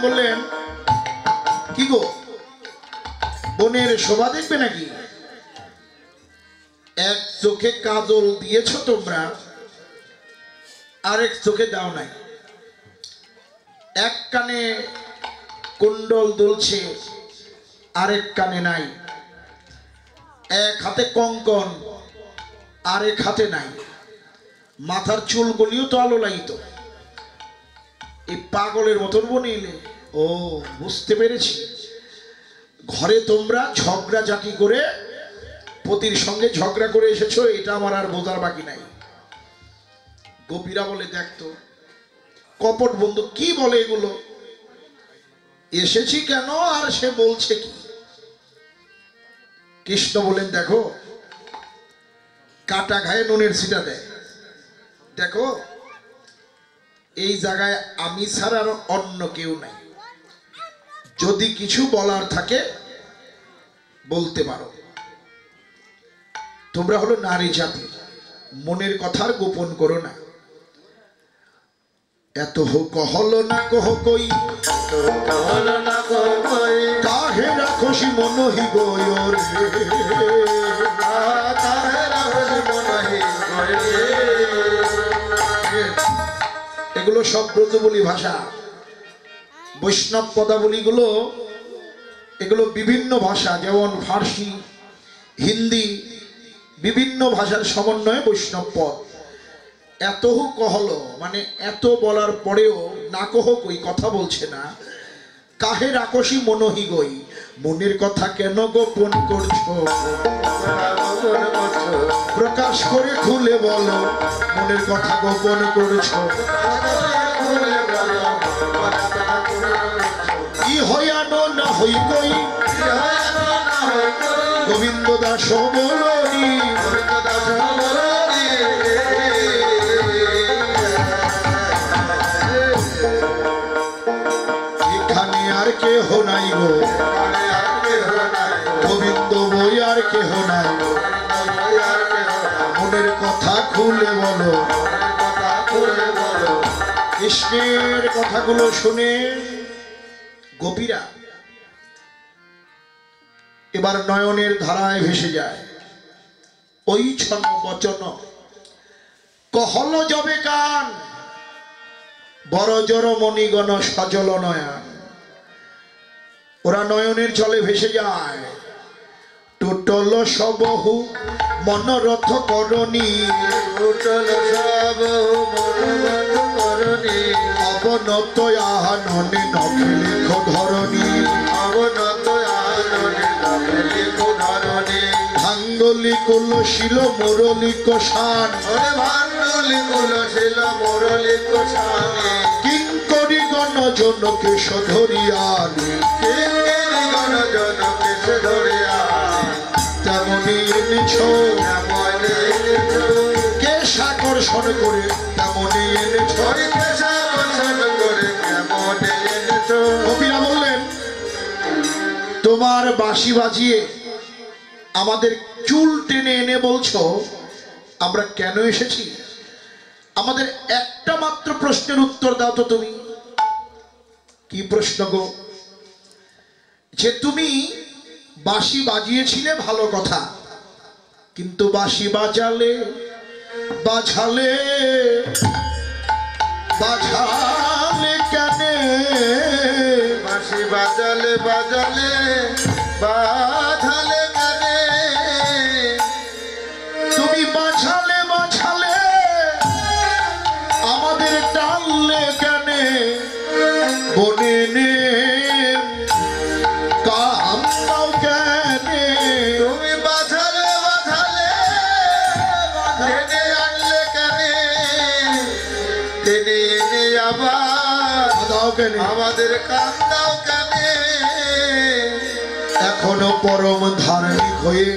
বললেন, কি গো বোনের শোভা দেখবে নাকি? এক চোখে কাজল দিয়েছ তোমরা, আরেক চোখে দাও নাই। এক কানে কুণ্ডল দুলছে, আরেক কানে নাই। এক হাতে কঙ্কন, আরেক হাতে নাই। মাথার চুলগুলিও তো আলো লাইত। এই পাগলের মতন বনিলে। ও, বুঝতে পেরেছি। ঘরে তোমরা ঝগড়া জাতি করে পতির সঙ্গে ঝগড়া করে এসেছো, এটা আমার আর বোঝার বাকি নাই। গোপীরা বলে, দেখতো কপট বন্ধু কি বলে এগুলো, এসেছি কেন আর সে বলছে কি? কৃষ্ণ বলেন, দেখো কাটা ঘায়ে নুনের ছিটা দেয়। দেখো এই জায়গায় আমি ছাড়া আর অন্য কেউ নাই। যদি কিছু বলার থাকে বলতে পারো। তোমরা হলো নারী জাতি, মনের কথার গোপন করো না। এত কহল না কহ কই, কাহে রাখসি মনহি গয়র। এগুলো সব ব্রজবুলি ভাষা। বৈষ্ণব পদাবলীগুলো এগুলো বিভিন্ন ভাষা, যেমন ফার্সি, হিন্দি, বিভিন্ন ভাষার সমন্বয়ে বৈষ্ণব পদ। এত কহল মানে এত বলার পরেও না কহ কই, কথা বলছে না। কাহে রাখসি মনহি গই, মনের কথা কেন গোপন করছো? প্রকাশ করে খুলে বলো, মনের কথা গোপন করছো। কি হইয়ানো না হই কই, গোবিন্দ দাস বলি। এখানে আর কেহ নাই গো, গোবিন্দ বই আর কেহ নাই। মনের কথা খুলে বলো। কৃষ্ণের কথাগুলো শুনে গোপীরা এবার নয়নের ধারায় ভেসে যায়। ওই ছন বচন কহল যবে কান, বড় জড় মণিগণ সজল নয়ন। ওরা নয়নের জলে ভেসে যায়। টোটল সবহু মনোরথ করণী, অবনত আননে নখে লেখ ধরণী। ভাঙ্গলি কুলশীল মুরলী কোষান, কিঙ্করি গণ জনকে সধরিয়ান। তেমনি এনেছ কেশ আকর্ষণ করে, তেমনি এনেছ। কবিরা বললেন, তোমার বাঁশি বাজিয়ে আমাদের চুল টেনে এনে বলছো আমরা কেন এসেছি? আমাদের একটা মাত্র প্রশ্নের উত্তর দাও তো তুমি। কি প্রশ্ন গো? যে তুমি বাঁশি বাজিয়েছিলে ভালো কথা, কিন্তু বাঁশি বাজালে বাজালে বাজালে কেন? বাঁশি বাজালে বাজালে বাজালে কেন? তুমি বাজালে বাজালে আমাদের টানলে কেন? বনে নে কাম দাও কেন? তুমি বাজালে বাজালে টেনে আনলে কেন? টেনে এনে আবার দাও কেন? আমাদের কাম দাও কেন? এখনো পরম ধার্মিক হয়ে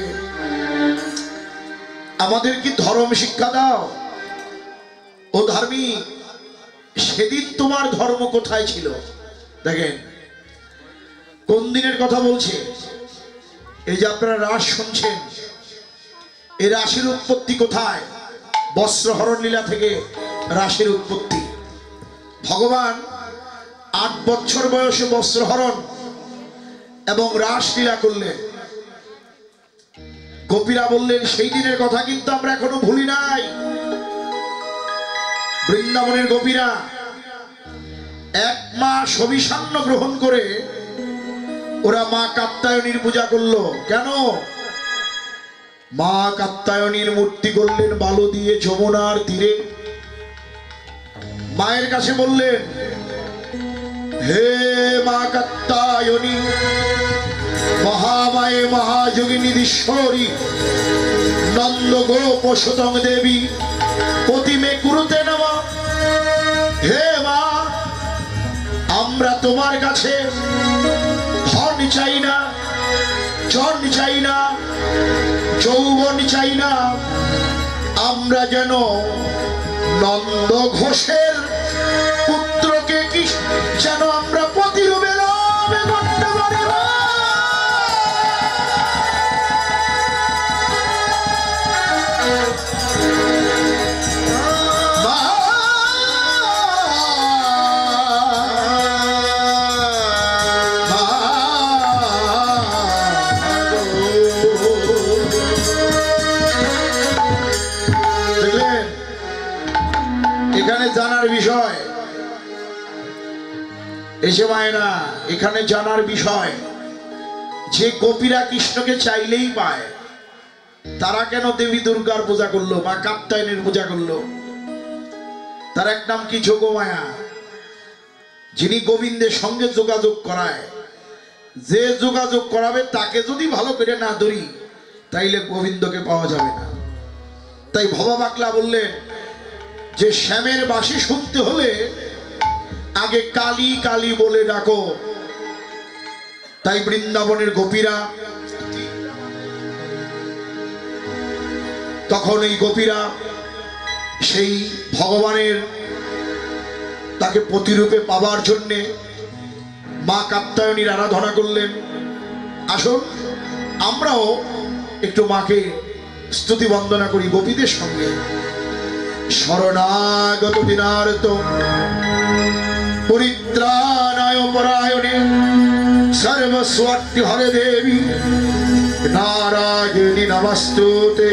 আমাদের কি ধর্ম শিক্ষা দাও? ও ধার্মিক, সেদিন তোমার ধর্ম কোথায় ছিল? দেখেন কোন দিনের কথা বলছে। এই যে আপনারা রাস শুনছেন, এই রাসের উৎপত্তি কোথায়? বস্ত্রহরণ লীলা থেকে রাসের উৎপত্তি। ভগবান 8 বছর বয়সে বস্ত্রহরণ এবং রাসলীলা করলেন। গোপীরা বললেন, সেই দিনের কথা কিন্তু আমরা এখনো ভুলি নাই। বৃন্দাবনের গোপীরা 1 মাস অভিসান্ন গ্রহণ করে ওরা মা কাত্যায়নীর পূজা করলো। কেন? মা কাত্যায়নীর মূর্তি করলেন বালু দিয়ে যমুনার তীরে। মায়ের কাছে বললেন, হে মা কাত্যায়নী, মহামায়ে মহাযোগিনী ঈশ্বরী, নন্দ গোপ সুতং দেবী, প্রতিমে কুরুতে নমঃ। হে মা, আমরা তোমার কাছে ধন চাই না, জন চাই না, যৌবন চাই না, আমরা যেন নন্দ ঘোষের পুত্রকে কি যেন আমরা প্রতিরূপে লাভ করতে পারি। জানার বিষয় এসে মায়েরা, এখানে জানার বিষয় যে গোপীরা কৃষ্ণকে চাইলেই পায়, তারা কেন দেবী দুর্গার পূজা করলো, মা কাত্যায়নীর পূজা করলো? তার এক নাম কি? যোগমায়া, যিনি গোবিন্দের সঙ্গে যোগাযোগ করায়। যে যোগাযোগ করাবে তাকে যদি ভালো করে না ধরি, তাইলে গোবিন্দকে পাওয়া যাবে না। তাই ভবা বাকলা বললেন যে শ্যামের বাঁশি শুনতে হলে আগে কালী কালী বলে ডাকো। তাই বৃন্দাবনের গোপীরা তখন এই গোপীরা সেই ভগবানের তাকে প্রতিরূপে পাবার জন্যে মা কাত্যায়নীর আরাধনা করলেন। আসুন আমরাও একটু মাকে স্তুতি বন্দনা করি গোপীদের সঙ্গে। শরণাগত দিনার্ত পরিত্রাণায় পরায়ণে সর্বস্বার্থী হরে দেবী নারায়ণী নমস্তুতে।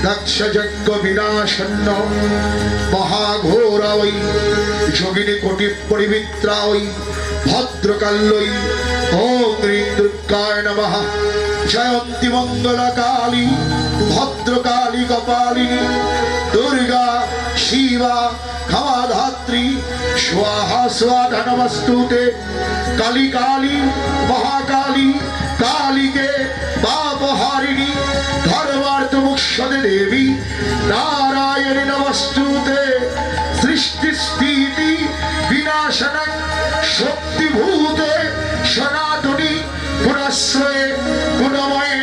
দক্ষ যজ্ঞ বিনাশন্ন মহাঘোরা ওই যোগিনী কোটি পরিমিত্রা ওই ভদ্রকাল্যই ওম হ্রীং দুর্গায় নমঃ। জয়ন্তী মঙ্গলা কালী ভদ্রকালী কপালিনী দুর্গা শিবা ক্ষমাধাত্রী স্বাহা স্বাহা নমস্তুতে। কালী কালী মহাকালী কালীকে পাপহারিণী ধর্মার্থ মুক্ষদে দেবী নারায়ণী নমস্তুতে। সৃষ্টি স্থিতি বিনাশনং শক্তিভূতে সনাতনী গুণাশ্রয়ে গুণময়ে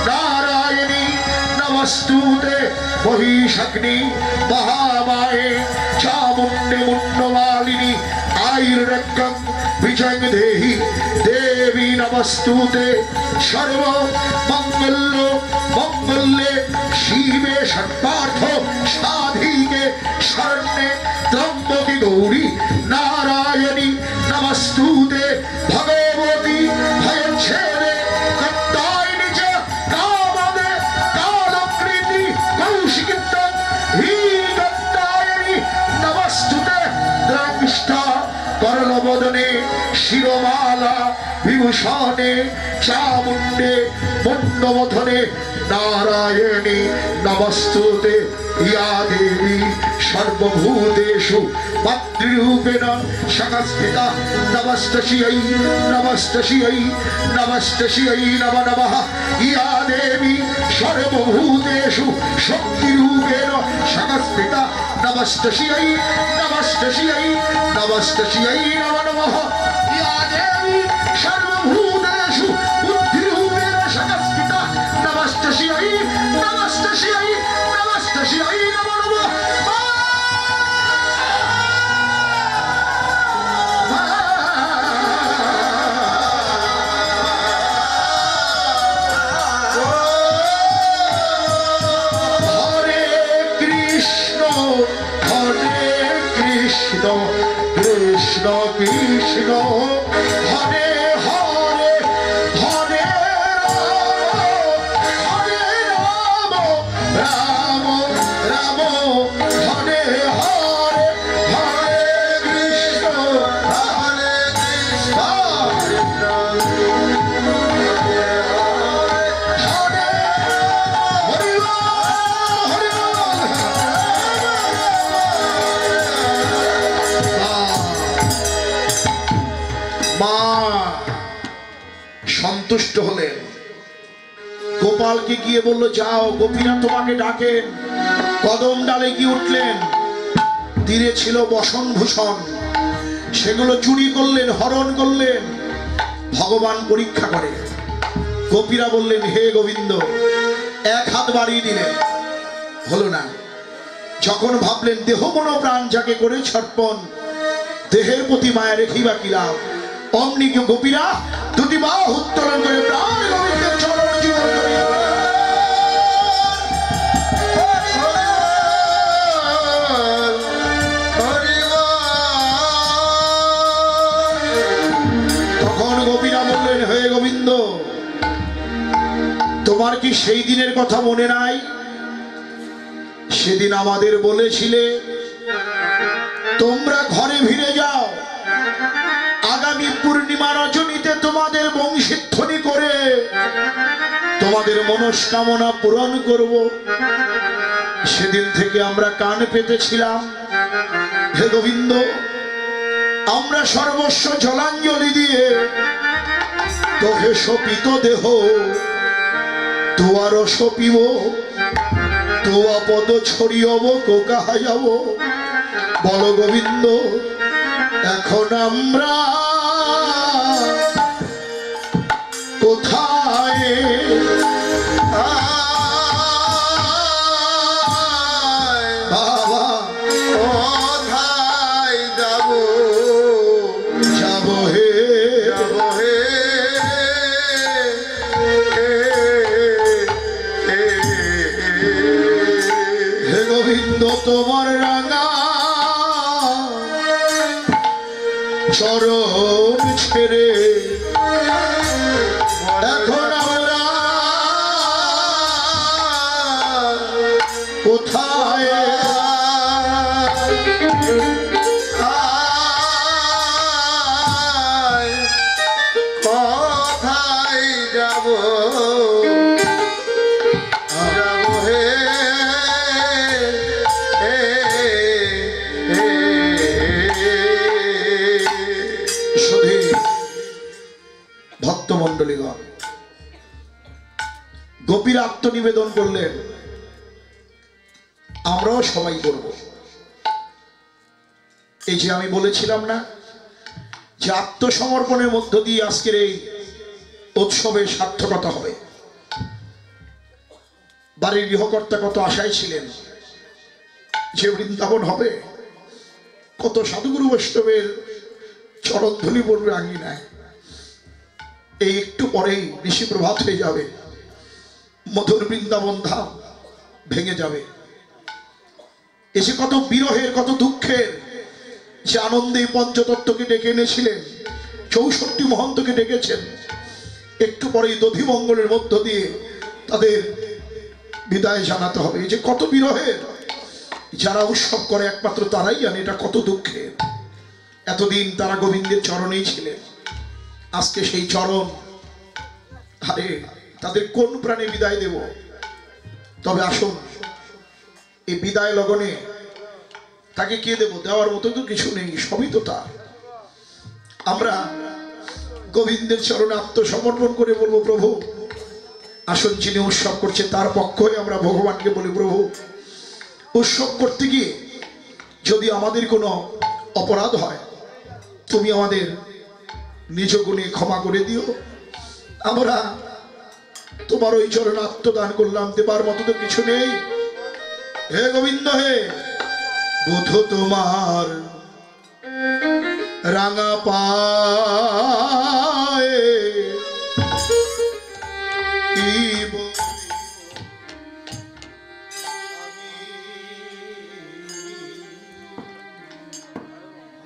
নারায়ণী নমস্তুতে। মহিষাগ্নি মহামায়ে চামুণ্ডে মুণ্ডমালিনী আয়ুরক্ষং বিজয় দেহি দেবী নমস্তুতে। সর্ব মঙ্গল মঙ্গলে শিবে সর্বার্থ সাধিকে শরণ্যে ত্রম্বকে গৌরী নারায়ণী নমস্তুতে। ভগবতী ভয়চ্ছেদে কাত্যায়নী চ কামদে কালকৃতি কৌশিকিত্তং হি কাত্যায়নী নমস্তুতে। দ্রংষ্টা করলবদনে শিরমালা বিভূষণে চামুণ্ডে মুণ্ডমথনে নারায়ণী নমস্তুতে। ইয়া দেবী সর্বভূতেষু মাতৃরূপেণ সংস্থিতা নমস্তস্यै নমস্তস্यै নমস্তস্यै নমো নমঃ। ইয়া দেবী সর্বভূতেষু শক্তিরূপেণ সংস্থিতা নমস্তস্यै নমস্তস্यै নমস্তস্यै নমো নমঃ। ইয়া দেবী সর্বভূতেষু বুদ্ধিরূপেণ সংস্থিতা নমস্তস্यै নমস্তস্यै নমস্তস্यै নমো নমঃ। কৃষ্ণ কৃষ্ণ কৃষ্ণ হরে হরে হরে রাম রাম রাম হরে হরে হরে কৃষ্ণ হরে কৃষ্ণ মা সন্তুষ্ট হলেন, গোপালকে গিয়ে বলল যাও, গোপীরা তোমাকে ডাকেন। কদম ডালে গিয়ে উঠলেন, তীরে ছিল বসন ভূষণ, সেগুলো চুরি করলেন, হরণ করলেন। ভগবান পরীক্ষা করে। গোপীরা বললেন হে গোবিন্দ, এক হাত বাড়িয়ে দিলেন, হলো না। যখন ভাবলেন দেহ মন প্রাণ যাকে করে ছটপন, দেহের প্রতি মায়া রেখি বা কি লাভ, অমনি গোপীরা দুটি বাহু উত্তোলন করে প্রাণ গোবিন্দের চরণ জীবন করিয়া তখন গোপীরা বললেন হে গোবিন্দ, তোমার কি সেই দিনের কথা মনে নাই? সেদিন আমাদের বলেছিলে তোমরা ঘরে ফিরে যাও, আগামী পূর্ণিমা রজনীতে তোমাদের বংশীধ্বনি করে তোমাদের মনস্কামনা পূরণ করব। সেদিন থেকে আমরা কান পেতেছিলাম। হে গোবিন্দ, আমরা সর্বস্ব জলাঞ্জলি দিয়ে তোহে শপিত দেহ তোয়ার শপিব, তোয়া পদ ছড়িয়ব কোকাহা যাব। বল গোবিন্দ, এখন আমরা কোথায়? বাবা কোথায় যাব? যাব হে যাব হে হে গোবিন্দ, তোমার রাঙা চরণ ছেড়ে এখন আমরা কোথায়? কোথায় যাব? যাব হে ভক্তমন্ডলীগণ, গোপীর আত্মনিবেদন করলেন, আমরাও সবাই করব। এই যে আমি বলেছিলাম না যে আত্মসমর্পণের মধ্য দিয়ে আজকের এই উৎসবের সার্থকতা হবে। বাড়ির গৃহকর্তা কত আশায় ছিলেন যে বৃন্দাবন হবে, কত সাধুগুরু বৈষ্ণবের চরণধুলি পড়বে আঙ্গিনায়। এই একটু পরেই ঋষি প্রভাত হয়ে যাবে, মধুর বৃন্দাবন ধাম ভেঙে যাবে। এসে কত বিরহের, কত দুঃখের, যে আনন্দে পঞ্চতত্ত্বকে ডেকে এনেছিলেন, 64 মহন্তকে ডেকেছেন, একটু পরেই দধিমঙ্গলের মধ্য দিয়ে তাদের বিদায় জানাতে হবে। এই যে কত বিরহের, যারা উৎসব করে একমাত্র তারাই জানে এটা কত দুঃখের। এতদিন তারা গোবিন্দের চরণেই ছিলেন, আজকে সেই চরণ, আরে তাদের কোন প্রাণে বিদায় দেব? তবে আসুন, এই বিদায় লগনে তাকে কে দেব? দেওয়ার মতো তো কিছু নেই, সবই তো তার। আমরা গোবিন্দের চরণে আত্মসমর্পণ করে বলবো প্রভু, আসুন যিনি উৎসব করছে তার পক্ষ হয়ে আমরা ভগবানকে বলি প্রভু, উৎসব করতে গিয়ে যদি আমাদের কোনো অপরাধ হয় তুমি আমাদের নিজ গুণে ক্ষমা করে দিও। আমরা তোমার ওই চরণে আত্মদান করলাম, দেবার মতো তো কিছু নেই। হে গোবিন্দ, হে বোধ তোমার রাঙা পায়ে কি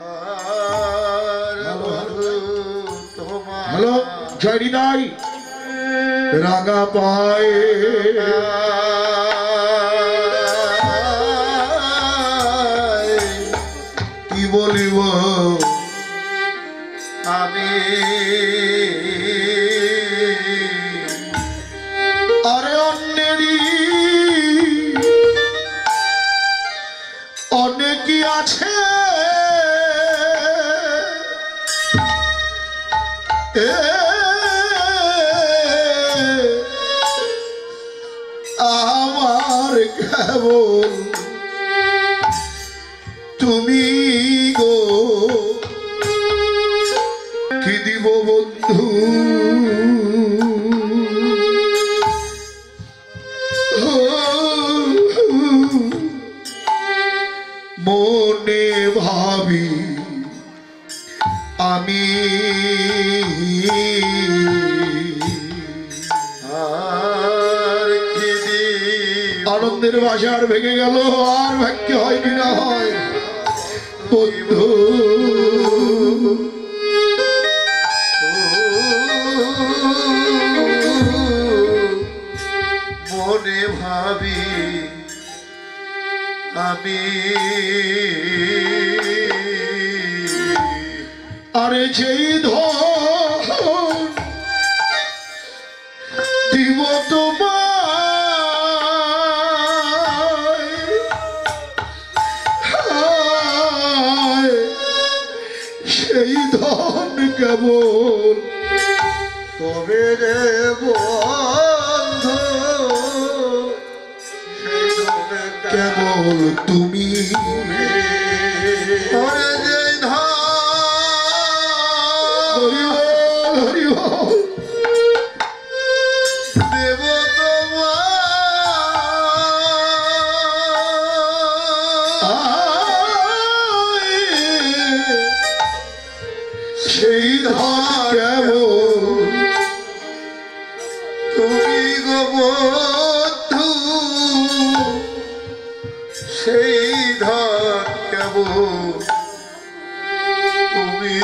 হর হর তোমার হ্যালো জয় হৃদয় রাঙা পায়ে কি বলিব আমি আরে অন্যেরই অনেকই আছে আমার কেবল তুমি গো কি দিব বন্ধু মনে ভাবি আমি আর কি দিব আনন্দের বাজার ভেঙে গেল আর ভাগ্য হয় কিনা হয় বন্ধু মনে ভাবি আমি আরে যেই ধন দিব তোমায় সেই ধন কেবল তবে রে বন্ধু সেই ধনে কেবল তুমি ওরে যে হরি বল, হরি বল। দেব সেই ধন কেবল তুমি গো বন্ধু সেই ধন কেবল তুমি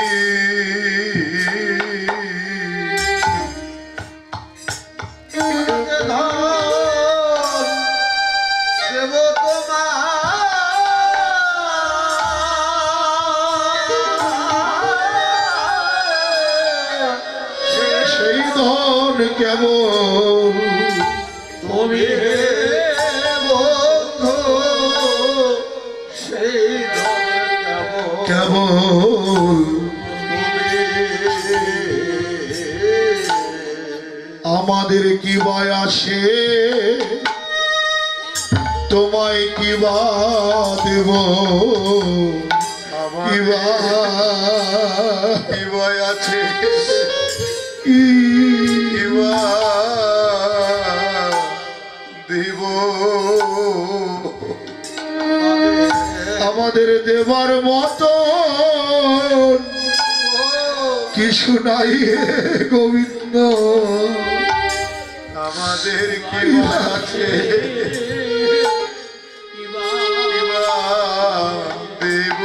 দেব সেই ধন কেবল তুমি হে বন্ধু সেই ধন কেবল আমাদের কি বয়সে তোমায় কি বা দেব কি বা বিবয় আছে কি দিব আমাদের দেবার মতো কিছু নাই হে গোবিন্দ আমাদের কি আছে দেব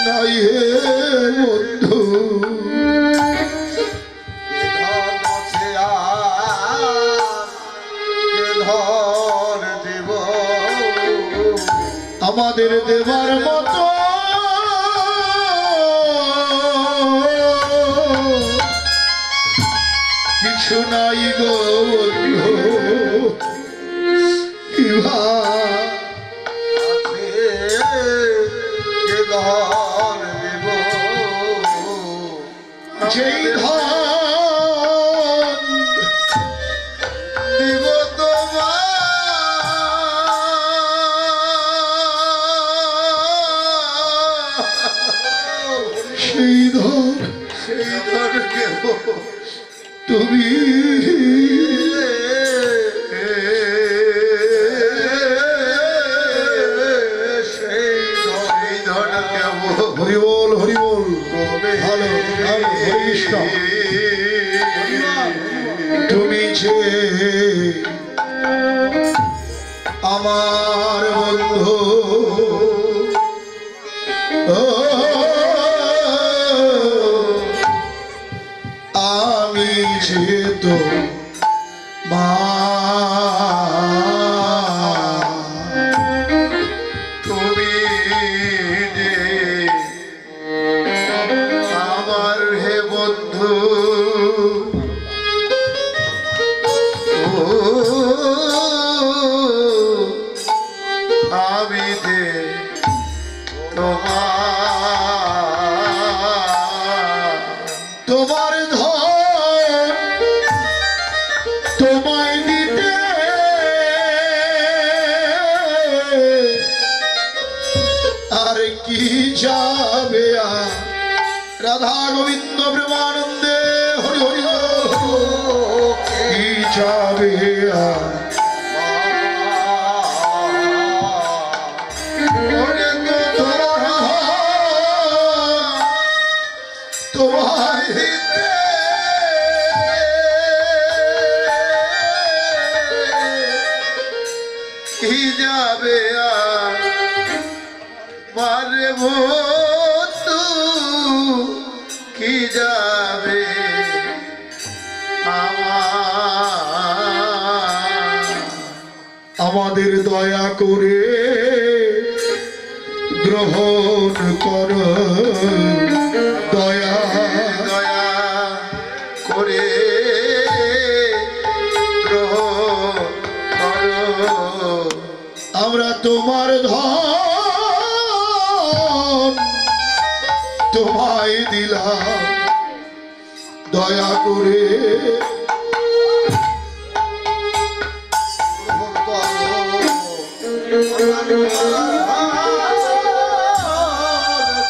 নাই হে বন্ধু আমাদের দেবার মতো কিছু নাই গো বন্ধু ইহা যেই ধন দিব সেই ধন সেই ধর কেব তুমি সেই ধর কেব হরি বল হরি বল ভালো ভালো হরি কৃষ্ণ তুমি যে আমার বন্ধু তোমার ধন তোমায় দিতে আর কি যাবে রাধা গোবিন্দ প্রেমানন্দে হরি হরি কি যাবে তোমায় দিতে কি যাবে মারে বন্ধু কি যাবে আমাদের দয়া করে গ্রহণ কর দয়া দয়া করে গ্রহণ করো আমরা তোমার ধন তোমায় দিলাম দয়া করে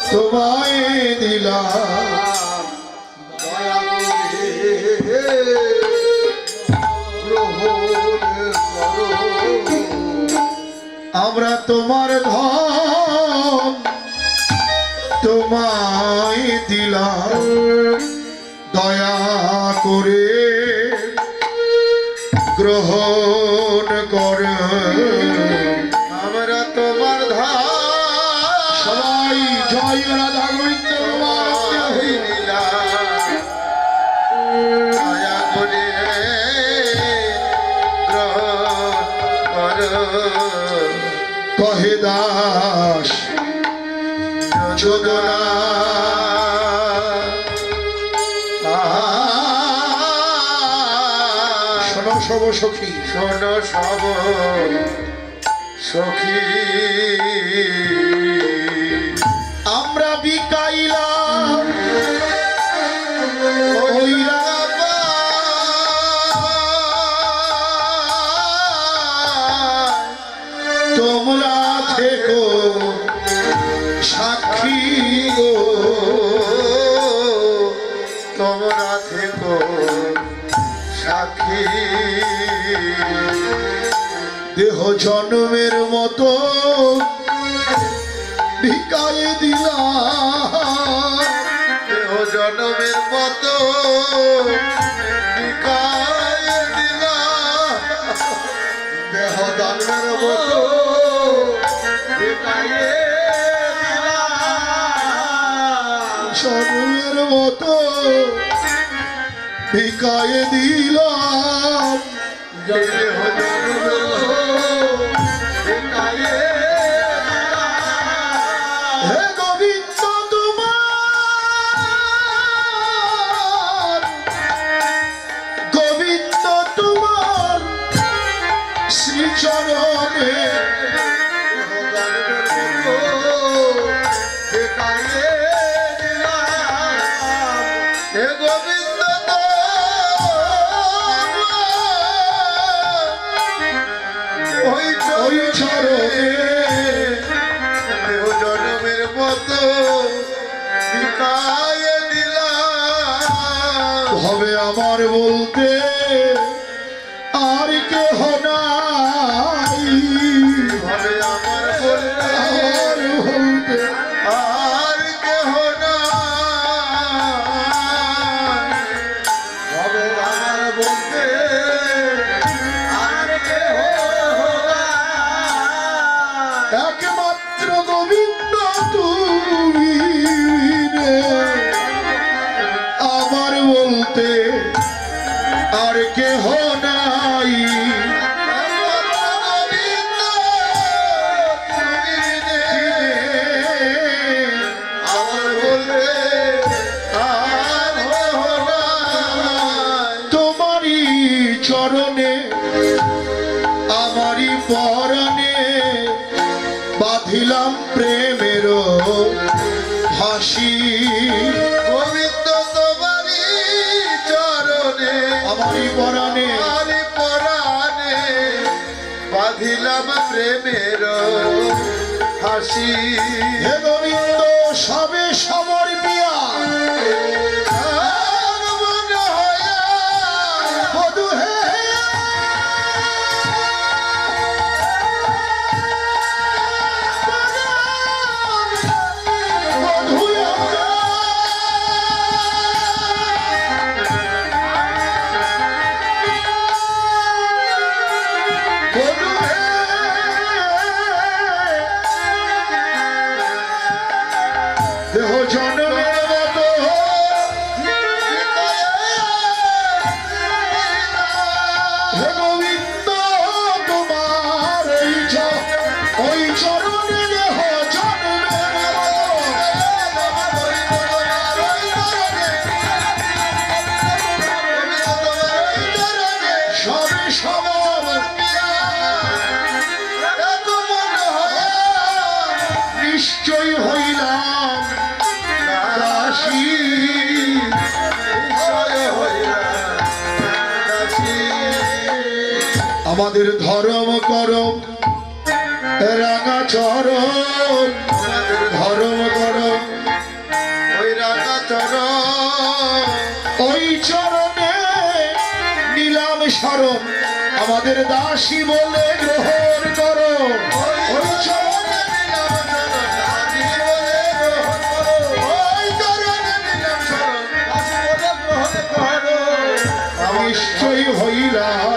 তোমায় দিলাম দয়া করে গ্রহণ করো আমরা তোমার ধন তোমায় দিলাম দয়া করে গ্রহণ কর আমরা তোমার সবাই জয় রাধা গোবিন্দ দয়া করে গ্রহণ করো কহে দাস যোদনা শোনো সব সখী শোনো সব সখী আমরা বিকাইলাম ওইরা তোমরা থেকো সাক্ষী গো তোমরা থেকো সাক্ষী দেহ জন্মের মতো ভিকায় দিলাম দেহ জন্মের মতো বিকায় দিলাম দেহ জন্মের মতো বিকায় দিলাম জন্মের মতো ভিকায় দিলাম দেহ জন্মের মতো বিকায় হে গোবিন্দ তোমার গোবিন্দ তোমার শ্রীচরণে গোবিন্দ ওই চরণে জন্মের মতো বিকায় দিলাম হবে আমার বলতে আর কেহ নাই হবে আমার বলতে আর বলতে আর কেহ নাই হবে আমার বলতে আর কেহ নাই একমাত্র গোবিন্দ তুমি রে আমার বলতে আর কেহ নাই তোমারই চরণে আমারই পরণে বাঁধিল নিলাম প্রেমের হাসি গোবিন্দ তোমারি চরণে আমারই পরাণে আমারি পরাণে বাঁধিলাম প্রেমের হাসি হে গোবিন্দ সবে সমর্পিয়া আর মন হয়া বধূ হে বধূ বধূ হে দেহ জন্মের মতো হে গোবিন্দ তোমার ওই চরণে দেহ জন্মের সবে সবার নিশ্চয় হইলাম দাসী আমাদের ধর্ম করম রাঙা চরণ ধর্ম করম ওই রাঙা চরণ ওই চরণে নিলাম শরণ আমাদের দাসী বলে গ্রহণ করো ওই চরণে নিলাম শরণ দাসী বলে গ্রহণ করো ওই চরণে নিলাম শরণ দাসী বলে গ্রহণ করো নিশ্চয় হইলাম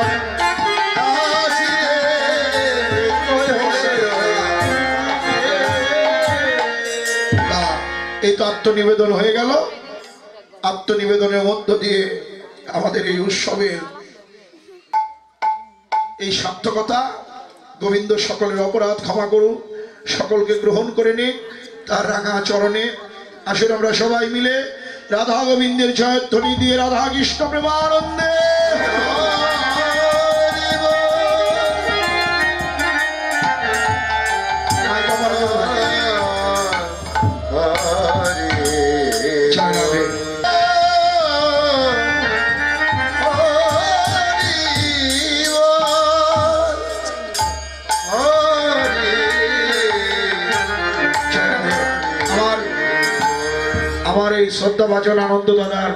দাসী এই তো আত্মনিবেদন হয়ে গেল আত্মনিবেদনের মধ্য দিয়ে আমাদের এই উৎসবের এই সার্থকতা গোবিন্দ সকলের অপরাধ ক্ষমা করুন সকলকে গ্রহণ করে নিক তার রাঙা চরণে আসুন আমরা সবাই মিলে রাধা গোবিন্দের জয়ধ্বনি দিয়ে রাধা কৃষ্ণ প্রেমানন্দে জয় রাধে। আমার এই শ্রদ্ধাভাজন আনন্দ দাদার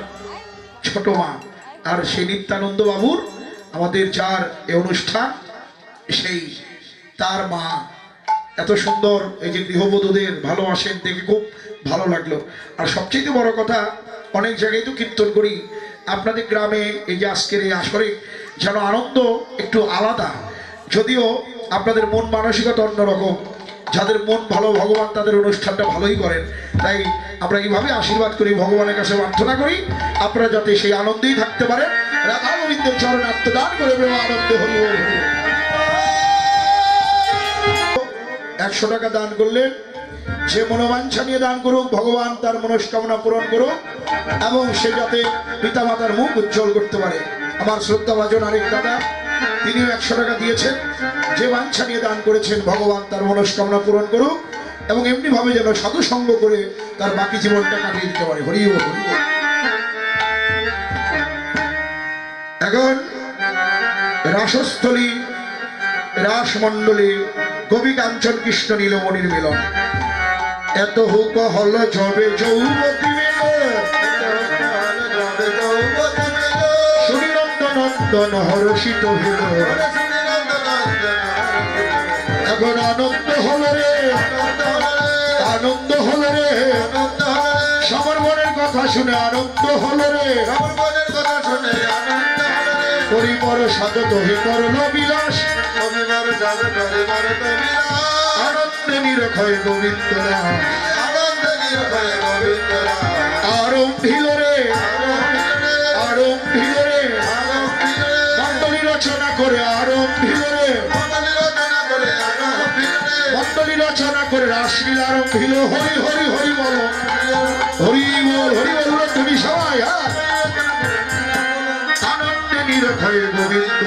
ছোট মা আর সেই নিত্যানন্দ বাবুর আমাদের যার এই অনুষ্ঠান সেই তার মা এত সুন্দর এই যে গৃহবধূদের ভালোবাসেন দেখে খুব ভালো লাগলো। আর সবচেয়ে বড় কথা অনেক জায়গায় তো কীর্তন করি আপনাদের গ্রামে এই যে আজকের এই আসরে যেন আনন্দ একটু আলাদা, যদিও আপনাদের মন মানসিকতা অন্যরকম, যাদের মন ভালো ভগবান তাদের অনুষ্ঠানটা ভালোই করেন। তাই আমরা এইভাবে আশীর্বাদ করি, ভগবানের কাছে প্রার্থনা করি আপনারা যাতে সেই আনন্দেই থাকতে পারেন। রাধা গোবিন্দের চরণে আত্মদান করে প্রেম আনন্দে হরি বল হরি বল। 100 টাকা দান করলেন, যে মনোবাঞ্ছা নিয়ে দান করুক ভগবান তার মনস্কামনা পূরণ করুক এবং সে যাতে পিতামাতার মুখ উজ্জ্বল করতে পারে। আমার শ্রদ্ধাভাজন আরেক দাদা তিনিও 100 টাকা দিয়েছেন, যে বাঞ্ছা নিয়ে দান করেছেন ভগবান তার মনস্কামনা পূরণ করুক এবং এমনি ভাবে যেন সাধু সঙ্গ করে তার বাকি জীবনটা কাটিয়ে দিতে পারে। হরি বল হরি বল। এখন রাসস্থলী রাসমণ্ডলী কবি কাঞ্চন কৃষ্ণ নীলমণির মিলন। এত হুক হল যবে যৌবতী নন্দন হর্ষিত হইল, এখন আনন্দ হল রে আনন্দ হল রে সবার মনের কথা শুনে আনন্দ হল রে পরিবার সাধত হে করল বিলাস আনন্দে নিরক্ষয় গোবিন্দ আরম্ভিল রে আরম্ভিল রে মন্ডলী রচনা করে আরম্ভিল রে মন্ডলী রচনা করে রাসলীল আরম্ভিল। হরি হরি হরি বল হরি বল তুমি সবাই আনন্দে নিরক্ষয় গোবিন্দ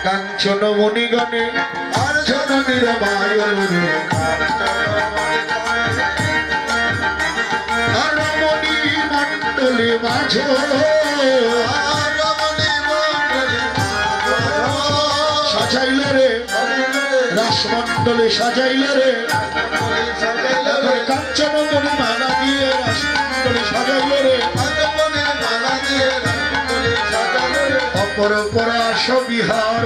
কাঞ্চন কাঞ্চন মণিগণে আর জননীর মায়রে আর রমণী মণ্ডলী মাঝো সাজাইল রে রাসমণ্ডলী সাজাইল রে কাঞ্চন মণি মালা দিয়ে রাসমণ্ডলী সাজাইল রে অপর পরাশ বিহার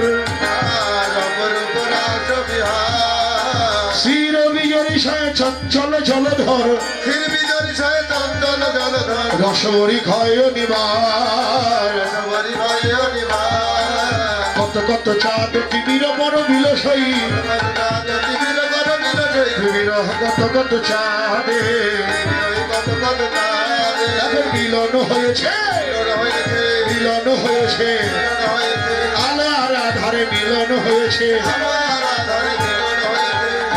শ্রীর বিজয় চঞ্চল জলধর রসবরী ক্ষয় নিবার কত কত চাঁদ টিভির বড় বিলসই বিরহ কত কত চাঁদে এখন মিলন হয়েছে মিলন হয়েছে আলো আর আধারে মিলন হয়েছে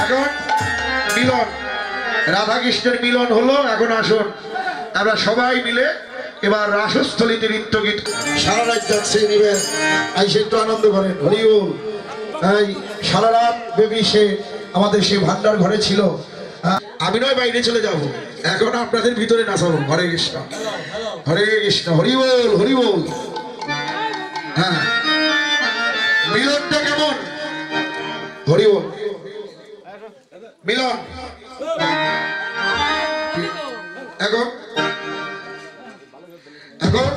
এখন মিলন রাধা কৃষ্ণের মিলন হলো। এখন আসুন আমরা সবাই মিলে এবার রাসস্থলীতে নৃত্য গীত সারা রাত যাচ্ছে নিবেন আইসে একটু আনন্দ করেন হরিবল। এই সারা রাত বেবি সে আমাদের সে ভান্ডার ঘরে ছিল। আমি নয় বাইরে চলে যাব, এখন আপনাদের ভিতরে নাচাবো। হরে কৃষ্ণ হরে কৃষ্ণ হরিবল হরিবল। হ্যাঁ মিলনটা কেমন? হরিবল মিলন এখন এখন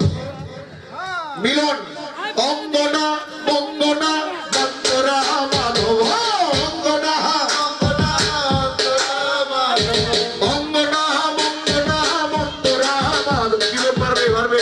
মিলন অঙ্গনা বঙ্গনা বন্দরা মাধব অঙ্গনা অঙ্গনা বঙ্গনা বন্দরা মাধব কি পারবে পারবে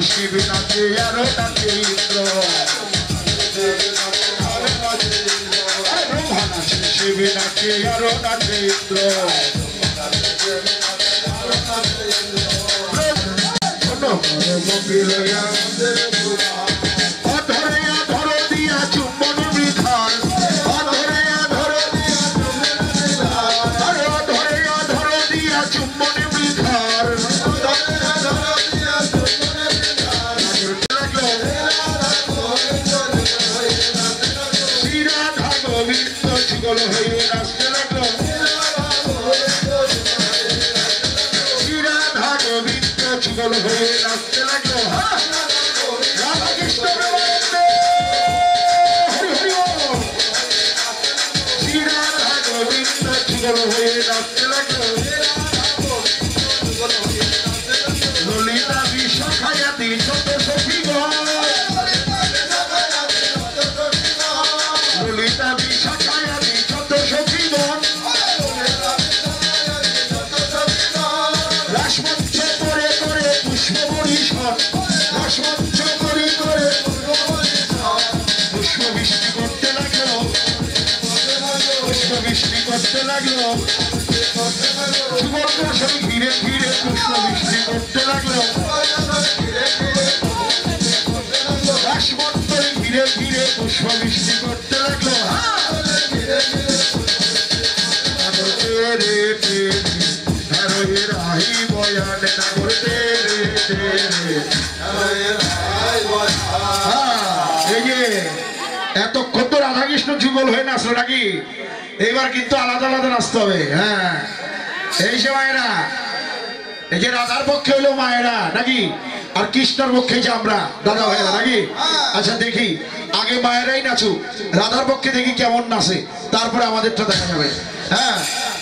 শিব নাচে আরো নাচে ইন্দ্র ব্রহ্মা নাচে শিব নাচে আরো নাচে ইন্দ্র অধরে অধর দিয়া চুম্বন বিধান অধরে অধর দিয়া চুম্বন বিধান শ্রীরাধা গোবিন্দ যুগল হয়ে নাচতে লাগলো শ্রীরাধা গোবিন্দ যুগল হয়ে নাচতে লাগলো রাধা কৃষ্ণ প্রেমানন্দে হরি হরি বল শ্রীরাধা গোবিন্দ যুগল হয়ে নাচতে লাগলো ললিতা বিশাখায়াতি ছোট সখীগণ ললিতা বিশাখায়াতি ছোট সখীগণ রাসমঞ্চ করে করে পুষ্প পরিষদ রাসমঞ্চ করে করে পুষ্প বৃষ্টি করতে লাগলো পুষ্প বৃষ্টি করতে লাগলো যুবক ঘিরে ঘিরে পুষ্প বৃষ্টি করতে লাগলো রাসমঞ্চ ঘিরে ঘিরে পুষ্প বৃষ্টি করতে লাগলো রাহি বয়ান নাগর এই যে এতক্ষণ তো রাধাকৃষ্ণ যুগল হয়ে নাচলো নাকি এইবার কিন্তু আলাদা আলাদা নাচতে হবে হ্যাঁ এই যে মায়েরা এই যে রাধার পক্ষে হইলো মায়েরা নাকি আর কৃষ্ণর পক্ষে যে আমরা দাদা ভাইরা নাকি আচ্ছা দেখি আগে মায়েরাই নাচুক রাধার পক্ষে দেখি কেমন নাচে তারপরে আমাদেরটা দেখা যাবে হ্যাঁ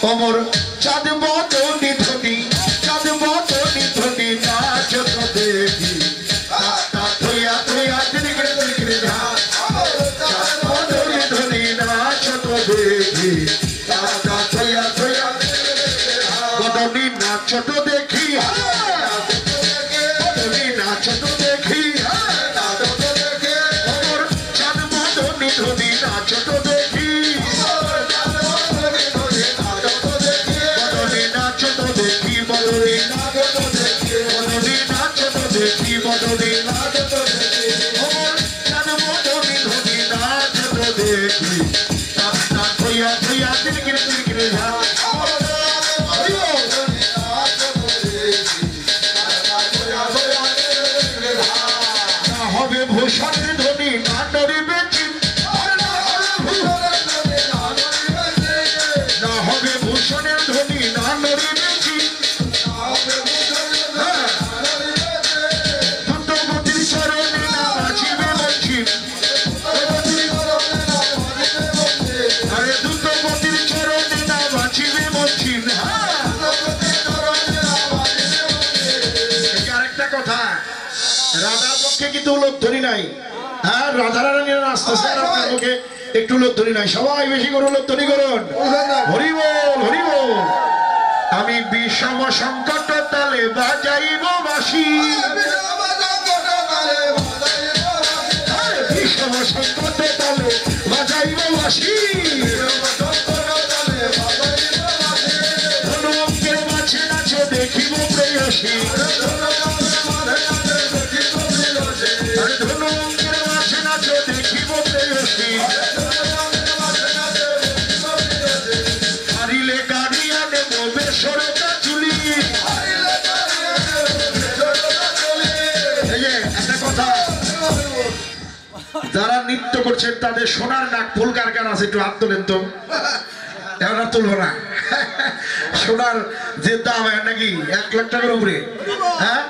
অমর চাঁদ মতো নিধনি চাঁদ মতো নিধনি নাচ তো দেখি থইয়া থইয়া দিকে দিকে চাঁদ মতো নিধনি নাচ তো দেখি থইয়া থইয়া বদনি নাচ তো দেখি বদনি নাচ তো দেখি অমর চাঁদ মতো নিধনি নাচ তো দেখি হবে ভূষণের ধ্বনি না ডরিবে না হবে ভূষণের ধ্বনি না নড়িবে দ্রুতগতির চরণে না বাঁচিবে বঞ্চিত আরে দ্রুতগতির চরণে না বাঁচিবে বঞ্চিত আরেকটা কথা রাধার পক্ষে কিন্তু উলোধ্বনি নাই হ্যাঁ রাধারানীরা আসতেছে আপনার মুখে একটু উলোধ্বনি নাই সবাই বেশি করে উলোধ্বনি করুন হরি বল হরি বল আমি বিষম সংকট তালে বাজাইব বাঁশি বিষম সংকট তালে বাজাইব বাঁশি ধনুকের মাঝে নাচে দেখিব প্রেয়সী ধনুকের মাঝে নাচে দেখিব প্রেয়সী হারিলে গাড়িয়া নেব বেসরকা চুলি এই যে একটা কথা যারা নৃত্য করছেন তাদের সোনার নাক ফুল কার কার আছে একটু হাত তোলেন তো এরা তুলবো না সোনার যে দাম নাকি 1 লাখ টাকার উপরে হ্যাঁ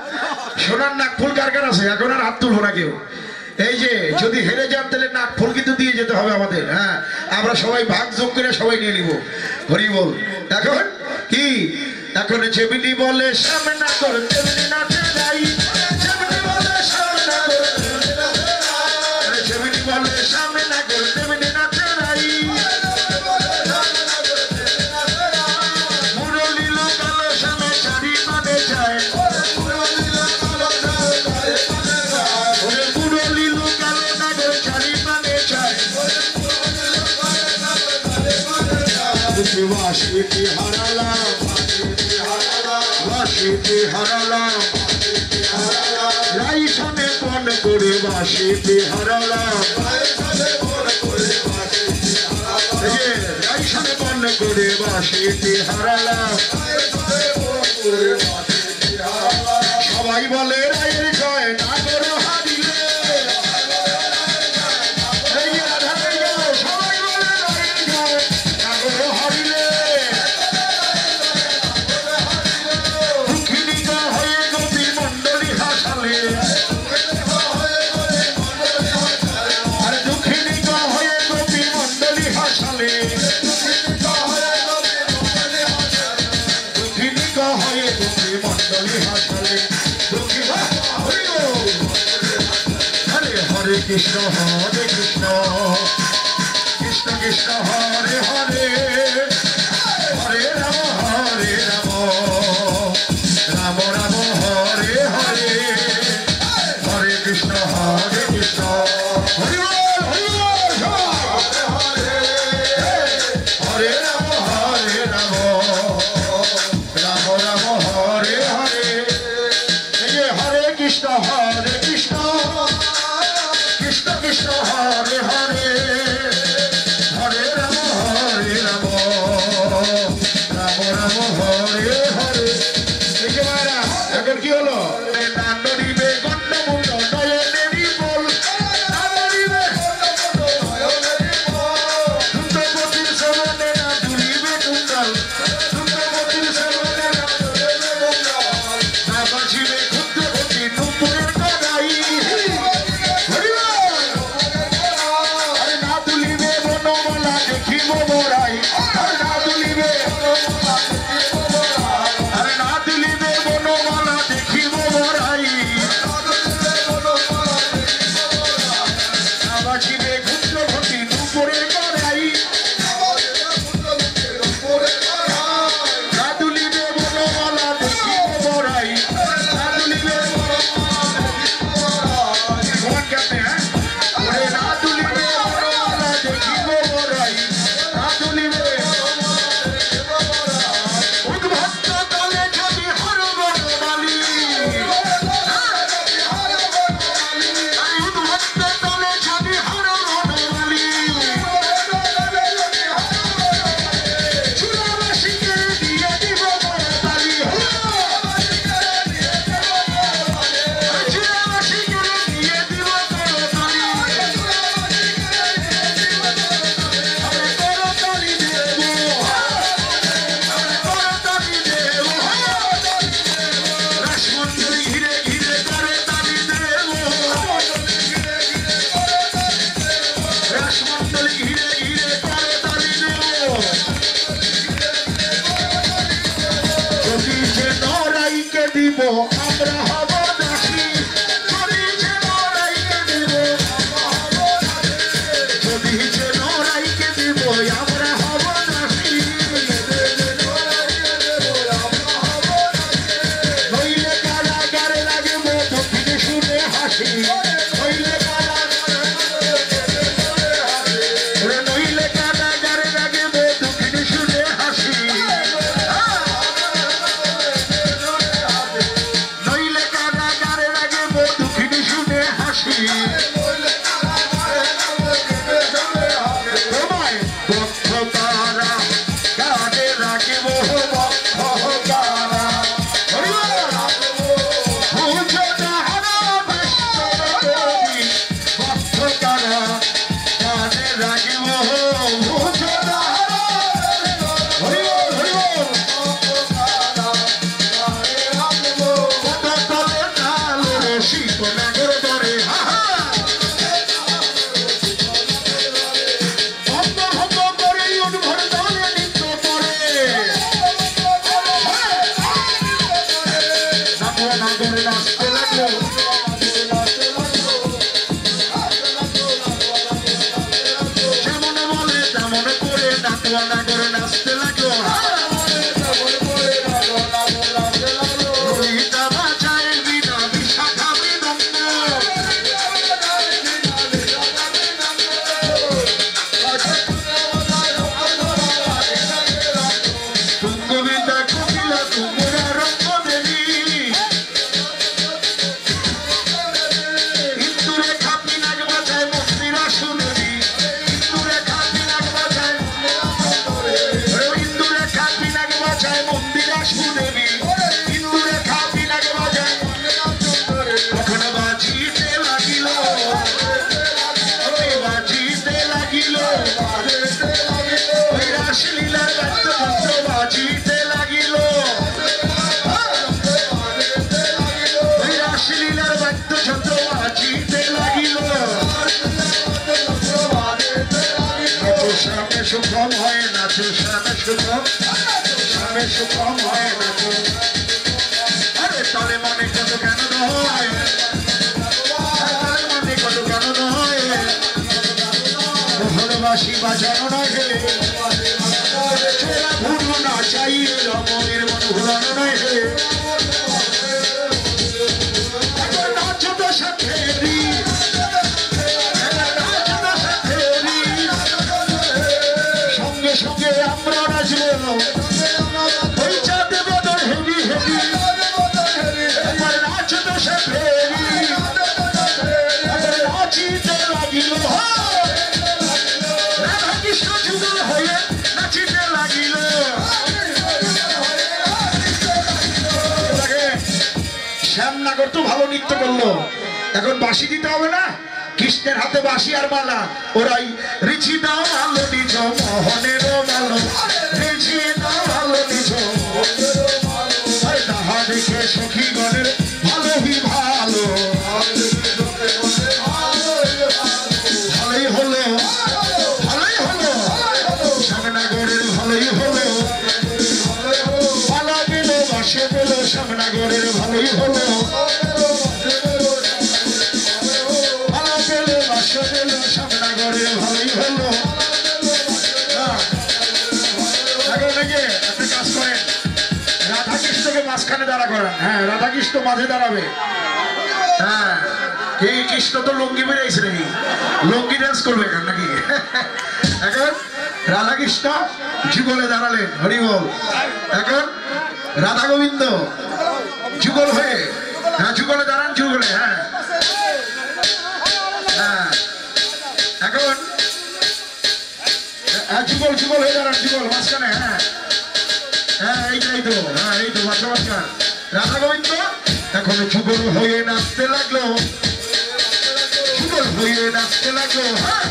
সোনার নাক ফুল কার কার আছে এখন আর হাত তুলবো না কেউ এই যে যদি হেরে যান তাহলে নাক ফুল কিন্তু দিয়ে যেতে হবে আমাদের হ্যাঁ আমরা সবাই ভাগ যোগ করে সবাই নিয়ে নিব হরি বল এখন কি এখন যেমনি বলে সামনে না করে তেমনি নাচে যাই যেমনি বলে সামনে না করে যেমনি বলে সামনে না করে তেমনি নাচে যাই মুরলী লোকালো সামনে চারি মানে যায় বাঁশিতে হারালাম বাঁশিতে হারালাম রাইসানে পণ করে বাঁশিতে হারালাম রাইসানে পণ করে বাঁশিতে হারালাম সবাই বলে রায়ের জয় নাগর হারিলে সবাই বলে রায়ের জয় নাগর হারিলে দুঃখিনীকা হয়ে গোপী মণ্ডলী হাসালে আরে দুঃখিনীকা হয়ে গোপী মণ্ডলী হাসালে দুঃখিনীকা হয়ে গোপী মণ্ডলী হাসালে হরে কৃষ্ণ কৃষ্ণ কৃষ্ণ হরে হরে হরে রাম রাম রাম হরে হরে হরে কৃষ্ণ হরে কৃষ্ণ হরি বল হরে রাম রাম রাম হরে হরে হরে কৃষ্ণ কৃষ্ণ কৃষ্ণ হরে হরে হরে রাম রাম রাম হরে হরে এখন কি হলো নান্দিবে গণ্ডমুণ্ড নয়নেরই বল সুন্দরবতীর শ্রবণে না দুলিবে কুণ্ডল সুন্দরবতীর শ্রবণে না বাঁচিবে ক্ষুদ্রবতী নুপুরের গদাই আরে না তুলিবে বনমালা দেখিব বড়াই আরে না তুলিবে বনমালা দেখিব বড়াই না বাঁচিবে ক্ষুদ্রবতী নুপুরের গদাই না তুলিবে বনমালা দেখিব বড়াই না তুলিবে ভগবান कहते हैं না তুলিবে বনমালা দেখিব বড়াই না তুলিবে উদ্ভক্ত তলে যদি হর বনমালী উদ্ভক্ত তলে যদি হর বনমালী চুরাবাসীকে দিয়ে দিব বড়তালি চুরাবাসীকে দিয়ে দিব বড়তালি আমরা করতালি দেব রাসমণ্ডলী ঘিরে ঘিরে করে তালি দেব রাসমণ্ডলী ঘিরে ঘিরে করে তালি দেব যদি যে নরাইকে দিব আমরা হব দাসী যদি যে নরাইকে দিব যদি যে নরাইকে দিব আমরা হব দাসী নইলে কারাগারে লাগিব দক্ষিণে শুনে হাসি নইলে কারাগারে লাগিব দক্ষিণে শুনে হাসি নইলে কারাগারে লাগিব দক্ষিণে শুনে হাসি তোমায় বদ্ধ কারা কাজে রাখিব বদ্ধ কারা বুঝো না হারা বিশ্বরূপী বদ্ধ কারা কাজে রাখিব বুঝো না হারা হরি বল তলে তালে রসিক নাগর ধরে ভক্ত ভক্ত করে উদ্ভর দলে নৃত্য করে নাগর নাচতে লাগলো যেমন বলে তেমন করে নাগর নাচতে লাগলো রোহিতা বাজায় বিনা বিশাখা মৃদঙ্গ সুখ স্বামী সুখ হয় না গো। আরে তালে মনে কত কেন নয়, তালে মনে কত কেন নয়, ভালোবাসি বাজানো না গেলে চোরা ভুল না চাই রমণের মন ভুলানো নয় হে। নাচো তো সাথেরি, নাচো তো সাথেরি, সঙ্গে সঙ্গে আমরা নাচবো ওই চাঁদে বদর হেরি হেরি। নাচো তো সাথেরি, নাচিতে লাগিল রাধা কৃষ্ণ যুগল হয়ে নাচিতে লাগিল। শ্যামনগর তো ভালো নৃত্য করলো, এখন বাঁশি দিতে হবে না? কৃষ্ণের হাতে বাঁশি আর মালা, ওরাই রিচি দাও ভালো নিজ মোহনেরও ভালো, রিচি দাও ভালো নিজ তাহা দেখে সখীগণের ভালোই ভালো, ভালোই হলো ভালোই হলো শ্যামনগরের ভালোই হলো, পালা গেল বাসে পেল শ্যামনগরের ভালোই হলো, পালা পেল বাসে পেল শ্যামনগরের ভালোই হলো। এখন নাকি একটা কাজ করেন, রাধা কৃষ্ণকে মাঝখানে দাঁড়া করেন। হ্যাঁ, রাধা কৃষ্ণ মাঝে দাঁড়াবে। হ্যাঁ, এই কৃষ্ণ তো লুঙ্গি বেরিয়েছে নাকি, লুঙ্গি ডান্স করবে এখন নাকি? এখন রাধা কৃষ্ণ যুগলে দাঁড়ালেন, হরি বল। এখন রাধা গোবিন্দ যুগল হয়ে, হ্যাঁ যুগলে দাঁড়ান, যুগলে। হ্যাঁ হ্যাঁ, এখন যুগল যুগল হয়ে দাঁড়ান, যুগল মাঝখানে। হ্যাঁ হ্যাঁ, এইটাই তো। হ্যাঁ এই তো মাঝখান রাধা গোবিন্দ এখন যুগল হয়ে নাচতে লাগলো, যুগল হয়ে নাচতে লাগলো। হ্যাঁ,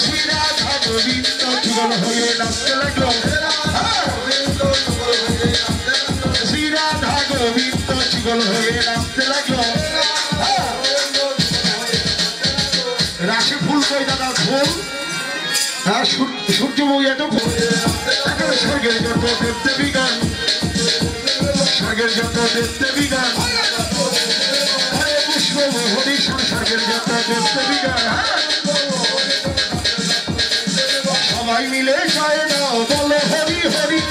শ্রী রাধা গোবিন্দ যুগল হয়ে নাচতে লাগলো। শ্রী রাধা গোবিন্দ যুগল হয়ে নাচতে লাগলো। রাশি ফুল কই দাদা, ফুল। হ্যাঁ, সূর্য বই এত ফুল। এখন স্বর্গের যত দেব দেবী গান, স্বর্গের যত দেব দেবী গান, হরে পুষ্প হরি স্বর্গের যত দেব দেবী গান, সবাই মিলে জয় দাও বলো হরি হরি,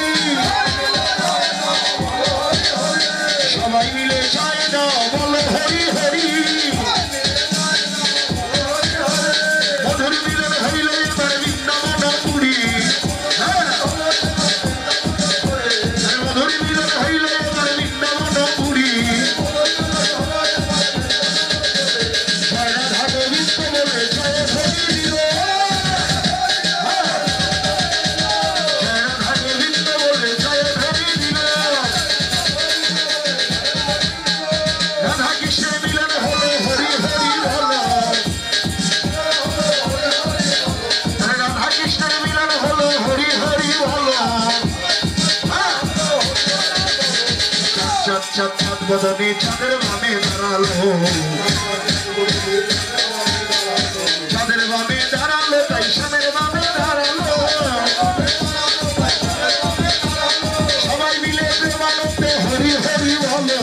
সবাই মিলে জয় দাও বলো হরি হরি। মধুর মিলন হইল এবার বৃন্দাবন পুরী, মধুর মিলন হইল এবার বৃন্দাবন পুরী। জয় রাধা গোবিন্দ বলে জয় হরি দিল, জয় রাধা গোবিন্দ বলে জয় হরি দিল। রাধা কৃষ্ণের মিলন হলো, হরি হরি হলো, রাধা কৃষ্ণের মিলন হলো, হরি হরি হলো। চাঁদ চাঁদ চাঁদ বদনে চাঁদের বামে দাঁড়ালো, চাঁদের বামে দাঁড়ালো, তাই শ্যামের বামে দাঁড়ালো। সবাই মিলে প্রেমানন্দে হরি হরি বলো,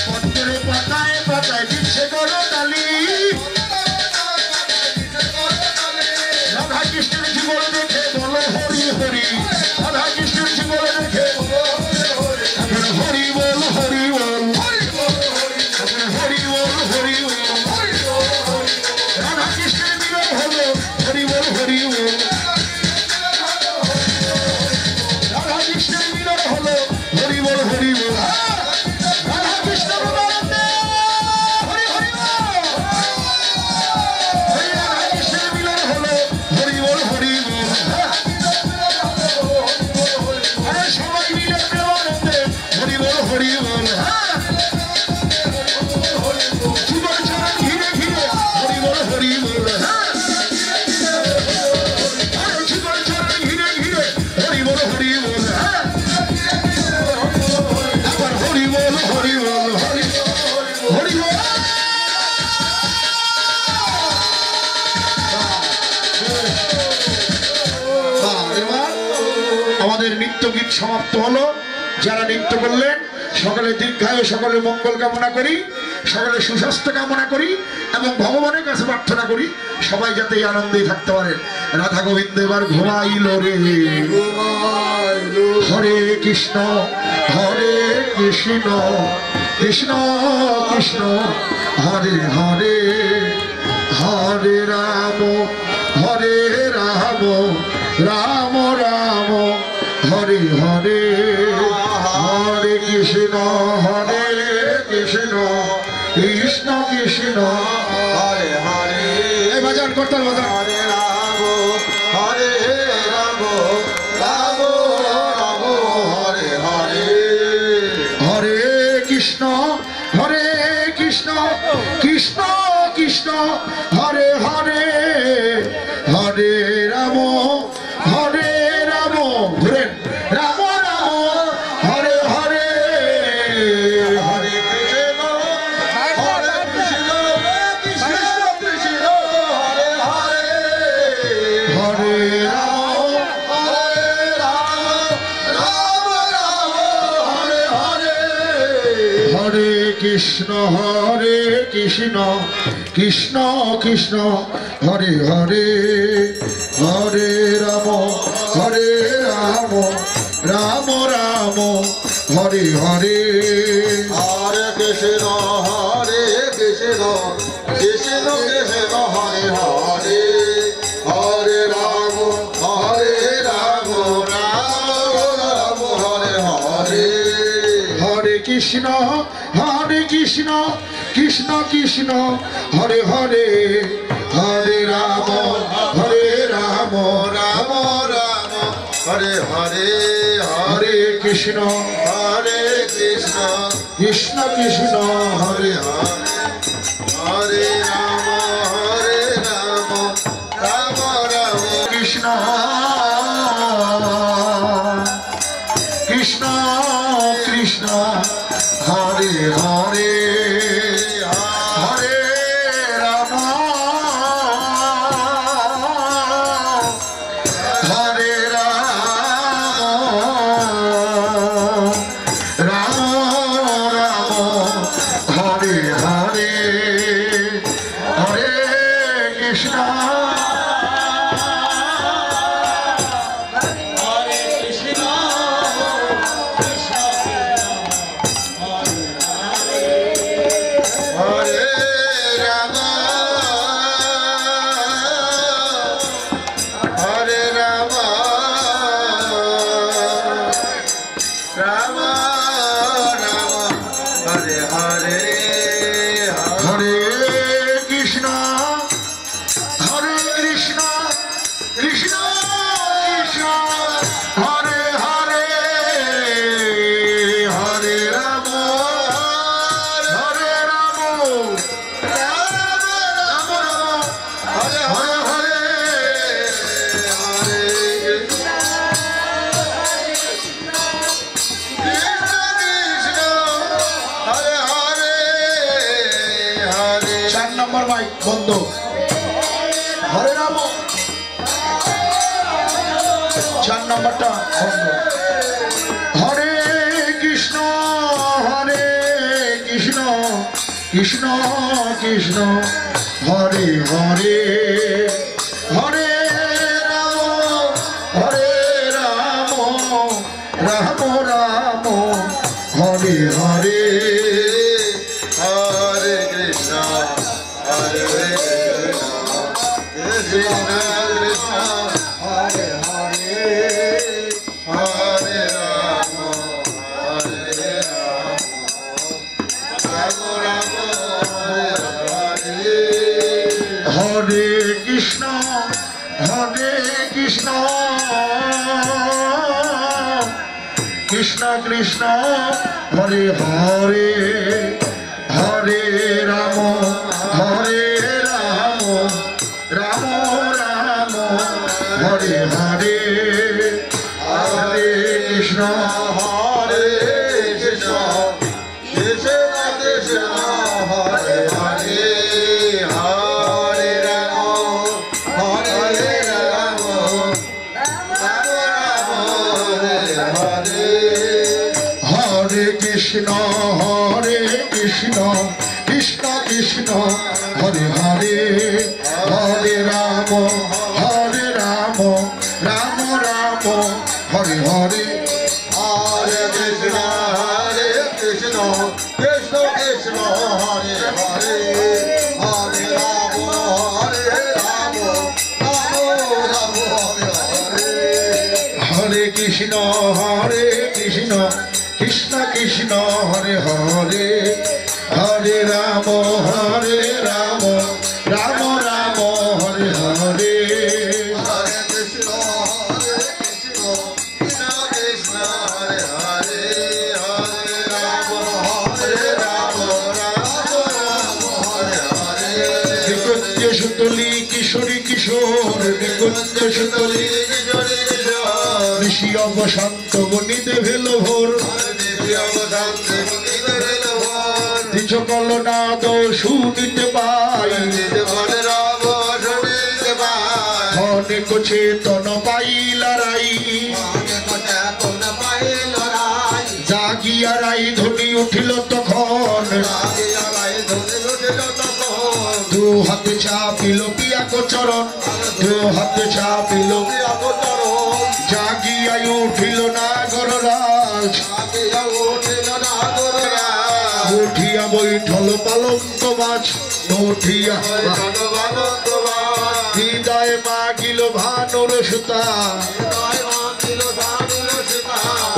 পত্রে পাতায় পাতায় দিচ্ছে করো তালি। রাধা কৃষ্ণের যুগল দেখে বলো হরি হরি, রাধা কৃষ্ণের যুগল দেখে এখন হরি বল হরি বল, এখন হরি বল হরি বল। রাধা কৃষ্ণের মিলন হলো, হরি বল হরি বল। রাধা কৃষ্ণের মিলন হলো, হরি বল হরি বল। রাধা কৃষ্ণ প্রেমানন্দে হরি হরি বল। রাধা কৃষ্ণের মিলন হলো, হরি বল হরি বল। আরে সবাই মিলে প্রেমানন্দে হরি বল হরি বল। যুগল সমাপ্ত হলো। যারা নৃত্য করলেন সকলে দীর্ঘায়ু, সকলে মঙ্গল কামনা করি, সকলে সুস্বাস্থ্য কামনা করি এবং ভগবানের কাছে প্রার্থনা করি সবাই যাতে এই আনন্দেই থাকতে পারেন। রাধা গোবিন্দ এবার ঘুমাইল রে। হরে কৃষ্ণ কৃষ্ণ কৃষ্ণ হরে হরে, হরে রাম রাম রাম হরে হরে, হরে কৃষ্ণ কৃষ্ণ কৃষ্ণ হরে হরে, এই বাজান করতে হবে বাজান। হরে রাম রাম রাম হরে হরে, হরে কৃষ্ণ কৃষ্ণ কৃষ্ণ হরে হরে, হরে রাম ঘুরেন রাম রাম হরে হরে, হরে কৃষ্ণ কৃষ্ণ কৃষ্ণ হরে হরে, হরে রাম রাম রাম হরে হরে, হরে কৃষ্ণ কৃষ্ণ কৃষ্ণ হরে হরে, হরে রাম রাম রাম হরে হরে, হরে কৃষ্ণ কৃষ্ণ কৃষ্ণ হরে হরে, হরে রাম রাম রাম হরে হরে, হরে কৃষ্ণ কৃষ্ণ কৃষ্ণ হরে হরে, হরে রাম রাম রাম হরে হরে, হরে কৃষ্ণ কৃষ্ণ কৃষ্ণ হরে হরে হরে রাম রাম রাম কৃষ্ণ কৃষ্ণ কৃষ্ণ হরে হরে, হরে রাম হরে রাম রাম হরে হরে, হরে কৃষ্ণ হরে রাম রাম রাম হরে হরে, হরে কৃষ্ণ কৃষ্ণ কৃষ্ণ হরে হরে, হরে রাম হরে হরে হরে, হরে হরে, 4 নম্বর মাইক বন্ধ। হরে রাম 4 নম্বরটা বন্ধ। হরে কৃষ্ণ কৃষ্ণ কৃষ্ণ হরে হরে, হরে রাম রাম রাম হরে হরে, হরে কৃষ্ণ কৃষ্ণ কৃষ্ণ হরে হরে, হরে রাম রাম রাম হরে হরে, হরে কৃষ্ণ কৃষ্ণ কৃষ্ণ হরে হরে, হরে রাম রাম রাম হরে হরে, হরে কৃষ্ণ হরে কৃষ্ণ কৃষ্ণ কৃষ্ণ হরে হরে, হরে রাম রাম রাম হরে হরে, কৃষ্ণ হরে হরে হরে রাম রাম রাম হরে হরে হরে কৃষ্ণ কৃষ্ণ কৃষ্ণ হরে হরে হরে রাম রাম রাম হরে হরে হরে কৃষ্ণ কৃষ্ণ কৃষ্ণ হরে হরে হরে রাম রাম রাম হরে হরে হরে কৃষ্ণ কৃষ্ণ কৃষ্ণ হরে হরে হরে রাম রাম হরে হরে নিকুঞ্জ সুতলি কিশোরী কিশোর নিকুঞ্জ সুতলি কিশোরী কিশোর ঋষি অবশান্ত বনিতে ভেল ভোর কলনাদ শুনিতে পাই অনেক চেতন পাইলারাই জাগিয়ারাই ধ্বনি উঠিল তখন দু হাতে চাপিল পিয়াক চরণ দু হাতে চাপিল জাগিয়াই উঠিল নাগররাজ উঠিয়া বৈঠল পালঙ্ক মাছ উঠিয়া হৃদয় মাগিল ভানুর সুতা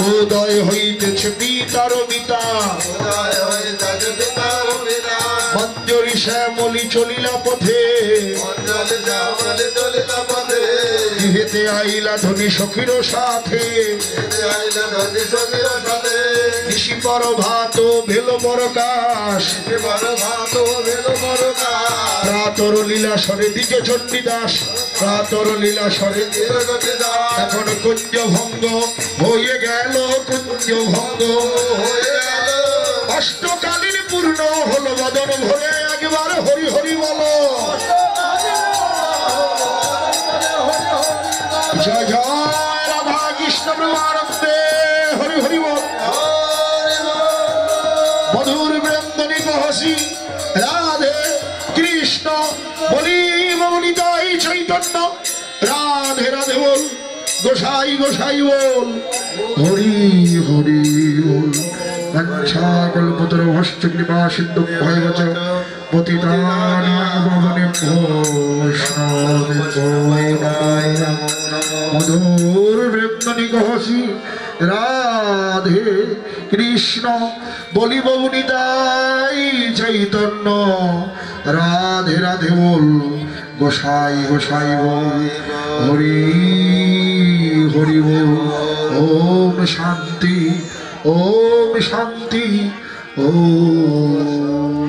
উদয় হইতেছে পিতার মিতা মঞ্জরি শ্যামলি চলিলা পথে হেতে আইলা ধনী সখীর সাথে ঋষি পর ভাত ভেল পরকাশ প্রাতর লীলা সরে দিকে চণ্ডীদাস প্রাতর লীলা সরে এখন কুঞ্জ ভঙ্গ হয়ে গেল কুঞ্জ ভঙ্গ অষ্টকালীন পূর্ণ হলো বদন ভরে একবার হরি হরি বলো জয় জয় রাধা কৃষ্ণ প্রেমানন্দে হরি হরি বল মধুর বৃন্দনি কহসি রাধে কৃষ্ণ বলি মৌনিতাই চৈতন্য রাধে রাধে বল গোসাই গোসাই বল হরি হরি বল কল্পতর হস্ত কৃপা সিন্ধু ভয়বচ পতিতানাং মধুর বৃন্দনি কহসি রাধে কৃষ্ণ বলি বৌনিতাই চৈতন্য রাধে রাধে বল গোসাই গোসাই বল হরি হরি বল ওম শান্তি ওম শান্তি ওম